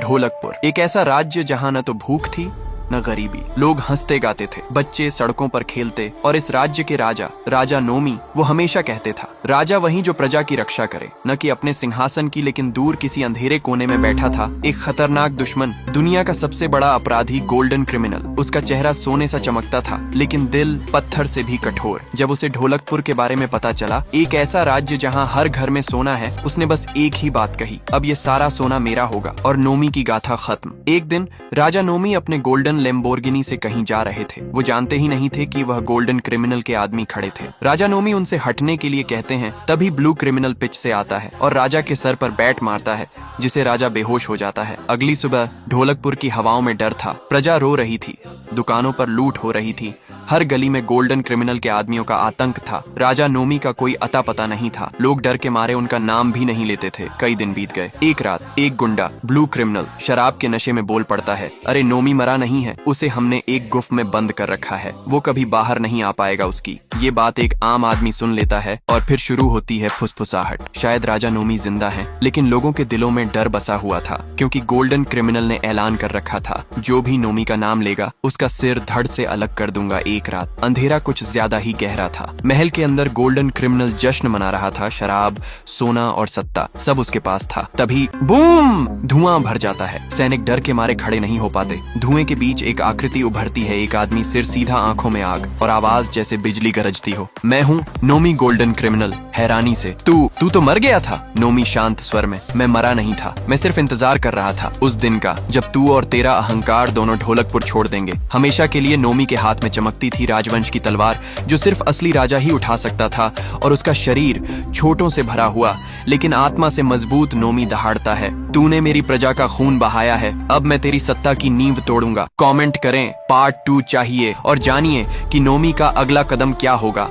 ढोलकपुर एक ऐसा राज्य जहाँ न तो भूख थी न गरीबी। लोग हंसते गाते थे, बच्चे सड़कों पर खेलते और इस राज्य के राजा राजा नोमी वो हमेशा कहते था, राजा वही जो प्रजा की रक्षा करे, न कि अपने सिंहासन की, लेकिन दूर किसी अंधेरे कोने में बैठा था एक खतरनाक दुश्मन, दुनिया का सबसे बड़ा अपराधी, गोल्डन क्रिमिनल। उसका चेहरा सोने सा चमकता था लेकिन दिल पत्थर से भी कठोर। जब उसे ढोलकपुर के बारे में पता चला, एक ऐसा राज्य जहाँ हर घर में सोना है, उसने बस एक ही बात कही, अब ये सारा सोना मेरा होगा। और नोमी की गाथा खत्म। एक दिन राजा नोमी अपने गोल्डन लैम्बोर्गिनी से कहीं जा रहे थे। वो जानते ही नहीं थे कि वह गोल्डन क्रिमिनल के आदमी खड़े थे। राजा नोमी उनसे हटने के लिए कहते हैं, तभी ब्लू क्रिमिनल पिच से आता है और राजा के सर पर बैट मारता है, जिसे राजा बेहोश हो जाता है। अगली सुबह ढोलकपुर की हवाओं में डर था, प्रजा रो रही थी, दुकानों पर लूट हो रही थी, हर गली में गोल्डन क्रिमिनल के आदमियों का आतंक था। राजा नोमी का कोई अता पता नहीं था, लोग डर के मारे उनका नाम भी नहीं लेते थे। कई दिन बीत गए। एक रात एक गुंडा, ब्लू क्रिमिनल, शराब के नशे में बोल पड़ता है, अरे नोमी मरा नहीं है, उसे हमने एक गुफ में बंद कर रखा है, वो कभी बाहर नहीं आ पाएगा उसकी। ये बात एक आम आदमी सुन लेता है और फिर शुरू होती है फुसफुसाहट। शायद राजा नोमी जिंदा है, लेकिन लोगों के दिलों में डर बसा हुआ था, क्योंकि गोल्डन क्रिमिनल ने ऐलान कर रखा था, जो भी नोमी का नाम लेगा उसका सिर धड़ से अलग कर दूंगा। एक रात अंधेरा कुछ ज्यादा ही गहरा था। महल के अंदर गोल्डन क्रिमिनल जश्न मना रहा था, शराब, सोना और सत्ता सब उसके पास था। तभी बूम, धुआं भर जाता है। सैनिक डर के मारे खड़े नहीं हो पाते। धुएं के बीच एक आकृति उभरती है, एक आदमी, सिर सीधा, आंखों में आग और आवाज जैसे बिजली गरजती हो, मैं हूँ नोमी गोल्डन क्रिमिनल। हैरानी से, तू तो मर गया था? नोमी शांत स्वर में, मैं मरा नहीं था, मैं सिर्फ इंतजार कर रहा था उस दिन का जब तू और तेरा अहंकार दोनों ढोलकपुर छोड़ देंगे। हमेशा के लिए नोमी के हाथ में चमकती थी राजवंश की तलवार, जो सिर्फ असली राजा ही उठा सकता था, और उसका शरीर छोटों से भरा हुआ लेकिन आत्मा से मजबूत नोमी दहाड़ता है, तूने मेरी प्रजा का खून बहाया है, अब मैं तेरी सत्ता की नींव तोड़ूंगा। कमेंट करें पार्ट 2 चाहिए और जानिए कि नोमी का अगला कदम क्या होगा।